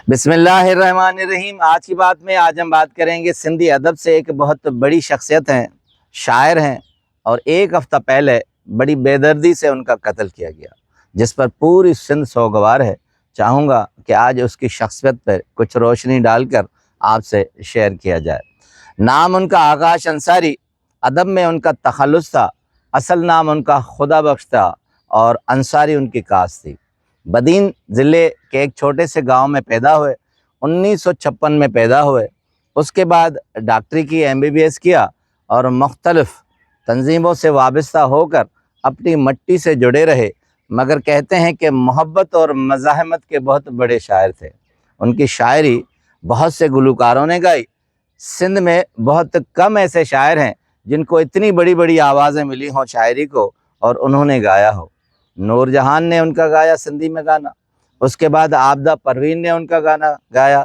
بسم اللہ الرحمن الرحیم۔ آج کی بات میں ہم بات کریں گے سندھی ادب سے ایک بہت بڑی شخصیت ہیں، شاعر ہیں، اور ایک ہفتہ پہلے بڑی بے دردی سے ان کا قتل کیا گیا، جس پر پوری سندھ سوگوار ہے۔ چاہوں گا کہ آج اس کی شخصیت پر کچھ روشنی ڈال کر آپ سے شیئر کیا جائے۔ نام ان کا آکاش انصاری، ادب میں ان کا تخلص تھا۔ اصل نام ان کا خدا بخش تھا اور انصاری ان کی کاست تھی۔ بدین ضلع کے ایک چھوٹے سے گاؤں میں پیدا ہوئے، 1956 میں پیدا ہوئے۔ اس کے بعد ڈاکٹری کی MBBS کیا اور مختلف تنظیموں سے وابستہ ہو کر اپنی مٹی سے جڑے رہے، مگر کہتے ہیں کہ محبت اور مزاحمت کے بہت بڑے شاعر تھے۔ ان کی شاعری بہت سے گلوکاروں نے گائی۔ سندھ میں بہت کم ایسے شاعر ہیں جن کو اتنی بڑی بڑی آوازیں ملی ہوں شاعری کو اور انہوں نے گایا ہو۔ نور جہان نے ان کا گایا سندھی میں گانا، اس کے بعد عابدہ پروین نے ان کا گانا گایا۔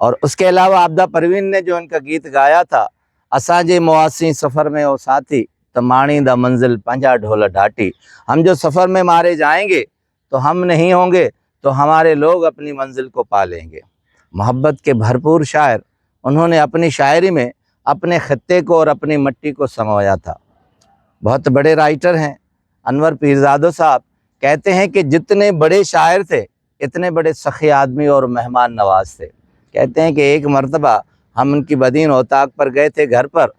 اور اس کے علاوہ عابدہ پروین نے جو ان کا گیت گایا تھا، اساں جے مواسی سفر میں او ساتھی تمانی دا منزل پنجا ڈھول ڈھاٹی۔ ہم جو سفر میں مارے جائیں گے تو ہم نہیں ہوں گے تو ہمارے لوگ اپنی منزل کو پا لیں گے۔ محبت کے بھرپور شاعر، انہوں نے اپنی شاعری میں اپنے خطے کو اور اپنی مٹی کو سمویا تھا۔ بہت بڑے رائٹر ہیں انور پیرزادہ صاحب، کہتے ہیں کہ جتنے بڑے شاعر تھے اتنے بڑے سخی آدمی اور مہمان نواز تھے۔ کہتے ہیں کہ ایک مرتبہ ہم ان کی بدین اوطاق پر گئے تھے گھر پر،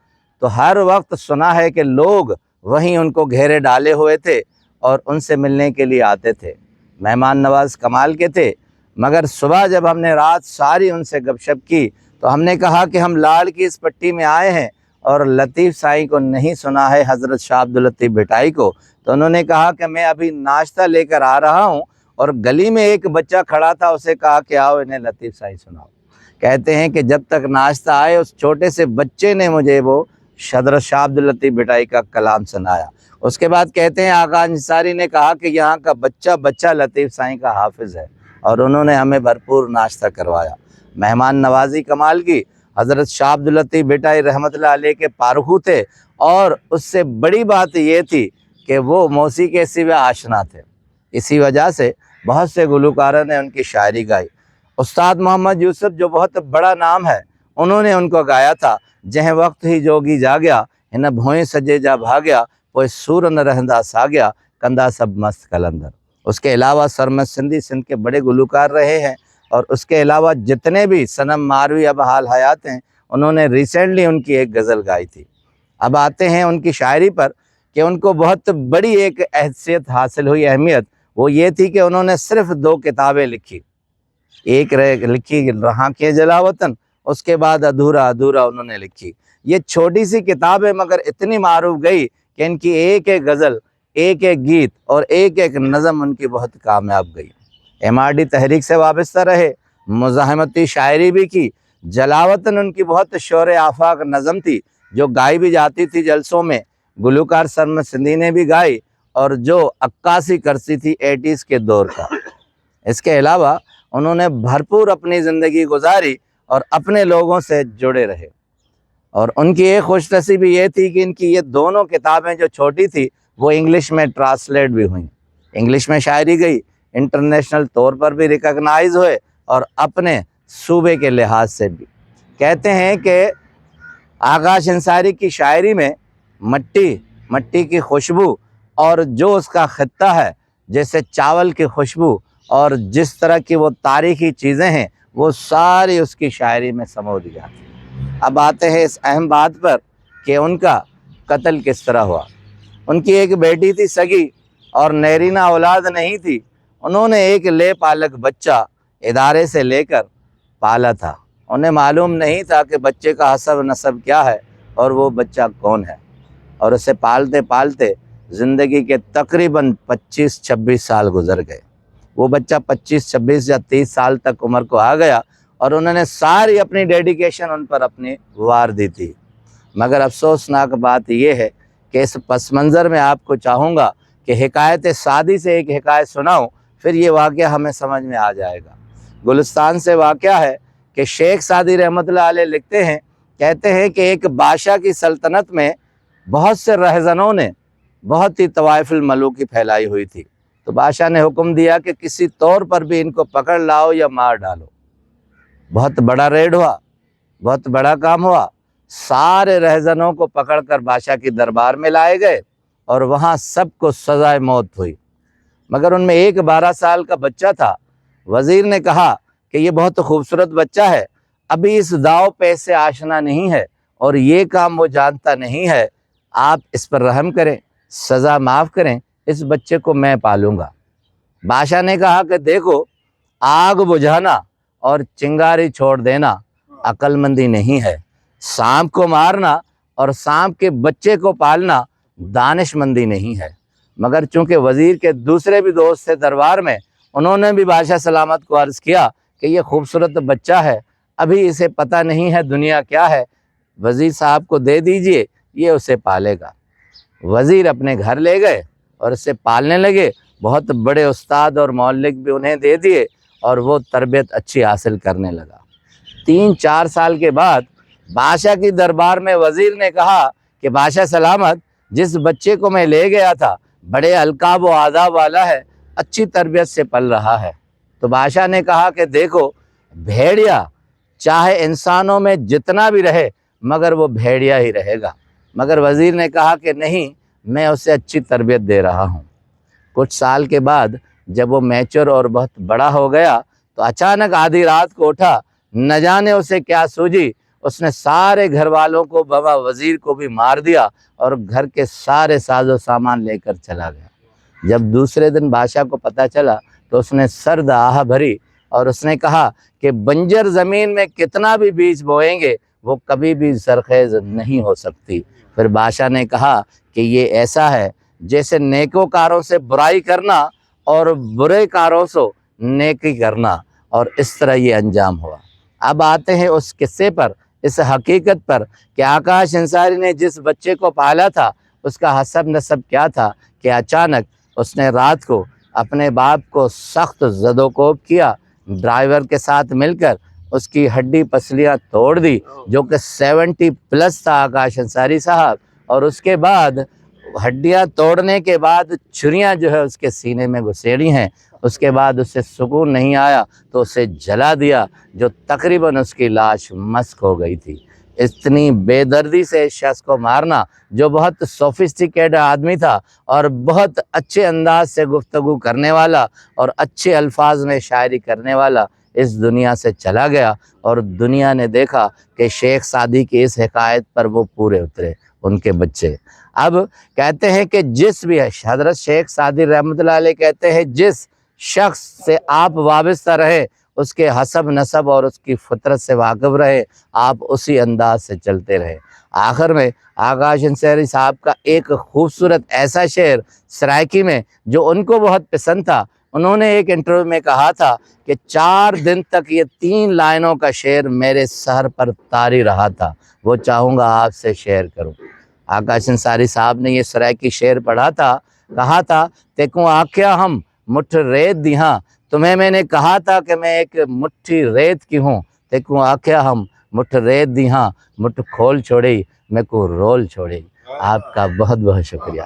تو ہر وقت سنا ہے کہ لوگ وہیں ان کو گھیرے ڈالے ہوئے تھے اور ان سے ملنے کے لیے آتے تھے۔ مہمان نواز کمال کے تھے، مگر صبح جب ہم نے رات ساری ان سے گپ شپ کی تو ہم نے کہا کہ ہم لاڑ کی اس پٹی میں آئے ہیں اور لطیف سائیں کو نہیں سنا ہے، حضرت شاہ عبداللطیف بھٹائی کو۔ تو انہوں نے کہا کہ میں ابھی ناشتہ لے کر آ رہا ہوں، اور گلی میں ایک بچہ کھڑا تھا، اسے کہا کہ آؤ انہیں لطیف سائیں سناؤ۔ کہتے ہیں کہ جب تک ناشتہ آئے اس چھوٹے سے بچے نے مجھے وہ حضرت شاہ عبداللطیف بھٹائی کا کلام سنایا۔ اس کے بعد کہتے ہیں آکاش انصاری نے کہا کہ یہاں کا بچہ بچہ لطیف سائیں کا حافظ ہے، اور انہوں نے ہمیں بھرپور ناشتہ کروایا۔ مہمان نوازی کمال کی۔ حضرت شاہ عبداللطیف بھٹائی رحمۃ اللہ علیہ کے پارخو تھے، اور اس سے بڑی بات یہ تھی کہ وہ موسیقی سے بھی آشنا تھے۔ اسی وجہ سے بہت سے گلوکاروں نے ان کی شاعری گائی۔ استاد محمد یوسف جو بہت بڑا نام ہے، انہوں نے ان کو گایا تھا، جہیں وقت ہی جوگی جاگیا، ہن بھوئیں سجے جا بھاگیا، پوئے سور نہ رہندا ساگیا، کندہ سب مست کلندر۔ اس کے علاوہ سرمد سندھی سندھ کے بڑے گلوکار رہے ہیں، اور اس کے علاوہ جتنے بھی صنم ماروی اب حال حیات ہیں، انہوں نے ریسنٹلی ان کی ایک غزل گائی تھی۔ اب آتے ہیں ان کی شاعری پر کہ ان کو بہت بڑی ایک حیثیت حاصل ہوئی، اہمیت، وہ یہ تھی کہ انہوں نے صرف 2 کتابیں لکھی۔ ایک لکھی رہاں کے جلا وطن، اس کے بعد ادھورا ادھورا انہوں نے لکھی۔ یہ چھوٹی سی کتاب ہے مگر اتنی معروف گئی کہ ان کی ایک ایک غزل، ایک ایک گیت اور ایک ایک نظم ان کی بہت کامیاب گئی۔ MRD تحریک سے وابستہ رہے، مزاحمتی شاعری بھی کی۔ جلاوطن ان کی بہت شور آفاق نظم تھی جو گائی بھی جاتی تھی جلسوں میں۔ گلوکار سرمد سندھی نے بھی گائی، اور جو عکاسی کرتی تھی 80s کے دور کا۔ اس کے علاوہ انہوں نے بھرپور اپنی زندگی گزاری اور اپنے لوگوں سے جڑے رہے، اور ان کی ایک خوش نصیبی یہ تھی کہ ان کی یہ دونوں کتابیں جو چھوٹی تھی وہ انگلش میں ٹرانسلیٹ بھی ہوئیں، انگلش میں شاعری گئی، انٹرنیشنل طور پر بھی ریکگنائز ہوئے، اور اپنے صوبے کے لحاظ سے بھی۔ کہتے ہیں کہ آکاش انصاری کی شاعری میں مٹی کی خوشبو اور جو اس کا خطہ ہے، جیسے چاول کی خوشبو اور جس طرح کی وہ تاریخی چیزیں ہیں، وہ ساری اس کی شاعری میں سمو دی جاتی ہیں۔ اب آتے ہیں اس اہم بات پر کہ ان کا قتل کس طرح ہوا۔ ان کی ایک بیٹی تھی سگی، اور نیرینہ اولاد نہیں تھی۔ انہوں نے ایک لے پالک بچہ ادارے سے لے کر پالا تھا۔ انہیں معلوم نہیں تھا کہ بچے کا حسب نسب کیا ہے اور وہ بچہ کون ہے، اور اسے پالتے پالتے زندگی کے تقریباً 25-26 سال گزر گئے۔ وہ بچہ 25-26 یا 30 سال تک عمر کو آ گیا، اور انہوں نے ساری اپنی ڈیڈیکیشن ان پر اپنی وار دی تھی۔ مگر افسوسناک بات یہ ہے کہ اس پس منظر میں آپ کو چاہوں گا کہ حکایت سعدی سے ایک حکایت سناؤں، پھر یہ واقعہ ہمیں سمجھ میں آ جائے گا۔ گلستان سے واقعہ ہے کہ شیخ سعدی رحمۃ اللہ علیہ لکھتے ہیں، کہتے ہیں کہ ایک بادشاہ کی سلطنت میں بہت سے رہزنوں نے بہت ہی طوائف الملوکی پھیلائی ہوئی تھی، تو بادشاہ نے حکم دیا کہ کسی طور پر بھی ان کو پکڑ لاؤ یا مار ڈالو۔ بہت بڑا ریڈ ہوا، بہت بڑا کام ہوا۔ سارے رہزنوں کو پکڑ کر بادشاہ کی دربار میں لائے گئے اور وہاں سب کو سزائے موت ہوئی، مگر ان میں ایک 12 سال کا بچہ تھا۔ وزیر نے کہا کہ یہ بہت خوبصورت بچہ ہے، ابھی اس داؤ پہ سے آشنا نہیں ہے اور یہ کام وہ جانتا نہیں ہے، آپ اس پر رحم کریں، سزا معاف کریں، اس بچے کو میں پالوں گا۔ بادشاہ نے کہا کہ دیکھو، آگ بجھانا اور چنگاری چھوڑ دینا عقل مندی نہیں ہے، سانپ کو مارنا اور سانپ کے بچے کو پالنا دانش مندی نہیں ہے۔ مگر چونکہ وزیر کے دوسرے بھی دوست تھے دربار میں، انہوں نے بھی بادشاہ سلامت کو عرض کیا کہ یہ خوبصورت بچہ ہے، ابھی اسے پتہ نہیں ہے دنیا کیا ہے، وزیر صاحب کو دے دیجئے، یہ اسے پالے گا۔ وزیر اپنے گھر لے گئے اور اسے پالنے لگے، بہت بڑے استاد اور مولک بھی انہیں دے دیے اور وہ تربیت اچھی حاصل کرنے لگا۔ 3-4 سال کے بعد بادشاہ کی دربار میں وزیر نے کہا کہ بادشاہ سلامت، جس بچے کو میں لے گیا تھا بڑے القاب و آداب والا ہے، اچھی تربیت سے پل رہا ہے۔ تو بادشاہ نے کہا کہ دیکھو، بھیڑیا چاہے انسانوں میں جتنا بھی رہے مگر وہ بھیڑیا ہی رہے گا۔ مگر وزیر نے کہا کہ نہیں، میں اسے اچھی تربیت دے رہا ہوں۔ کچھ سال کے بعد جب وہ میچور اور بہت بڑا ہو گیا تو اچانک آدھی رات کو اٹھا، نہ جانے اسے کیا سوجی، اس نے سارے گھر والوں کو بابا وزیر کو بھی مار دیا اور گھر کے سارے ساز و سامان لے کر چلا گیا۔ جب دوسرے دن بادشاہ کو پتہ چلا تو اس نے سرد آہ بھری اور اس نے کہا کہ بنجر زمین میں کتنا بھی بیج بوئیں گے وہ کبھی بھی زرخیز نہیں ہو سکتی۔ پھر بادشاہ نے کہا کہ یہ ایسا ہے جیسے نیکوکاروں سے برائی کرنا اور برے کاروں سے نیکی کرنا، اور اس طرح یہ انجام ہوا۔ اب آتے ہیں اس قصے پر، اس حقیقت پر کہ آکاش انصاری نے جس بچے کو پالا تھا اس کا حسب نسب کیا تھا کہ اچانک اس نے رات کو اپنے باپ کو سخت زد و کوب کیا، ڈرائیور کے ساتھ مل کر اس کی ہڈی پسلیاں توڑ دی، جو کہ 70+ تھا آکاش انصاری صاحب، اور اس کے بعد ہڈیاں توڑنے کے بعد چھریاں جو ہے اس کے سینے میں گھسیڑی ہیں۔ اس کے بعد اسے سکون نہیں آیا تو اسے جلا دیا، جو تقریباً اس کی لاش مسخ ہو گئی تھی۔ اتنی بے دردی سے اس شخص کو مارنا، جو بہت سوفسٹیکیٹڈ آدمی تھا اور بہت اچھے انداز سے گفتگو کرنے والا اور اچھے الفاظ میں شاعری کرنے والا، اس دنیا سے چلا گیا، اور دنیا نے دیکھا کہ شیخ سعدی کی اس حکایت پر وہ پورے اترے، ان کے بچے۔ اب کہتے ہیں کہ جس بھی حضرت شیخ سعدی رحمۃ اللہ علیہ کہتے ہیں جس شخص سے آپ وابستہ رہے، اس کے حسب نسب اور اس کی فطرت سے واقف رہے، آپ اسی انداز سے چلتے رہے۔ آخر میں آکاش انصاری صاحب کا ایک خوبصورت ایسا شعر سرائکی میں جو ان کو بہت پسند تھا، انہوں نے ایک انٹرویو میں کہا تھا کہ 4 دن تک یہ 3 لائنوں کا شعر میرے سر پر طاری رہا تھا، وہ چاہوں گا آپ سے شیئر کروں۔ آکاش انصاری صاحب نے یہ سرائکی شعر پڑھا تھا، کہا تھا، تیکوں آکھیا ہم مٹھ ریت دی ہاں، تمہیں میں نے کہا تھا کہ میں ایک مٹھی ریت کی ہوں، تیکوں آکھیا ہم مٹھ ریت دی ہاں، مٹھ کھول چھوڑی میں کو رول چھوڑی۔ آپ کا بہت بہت شکریہ۔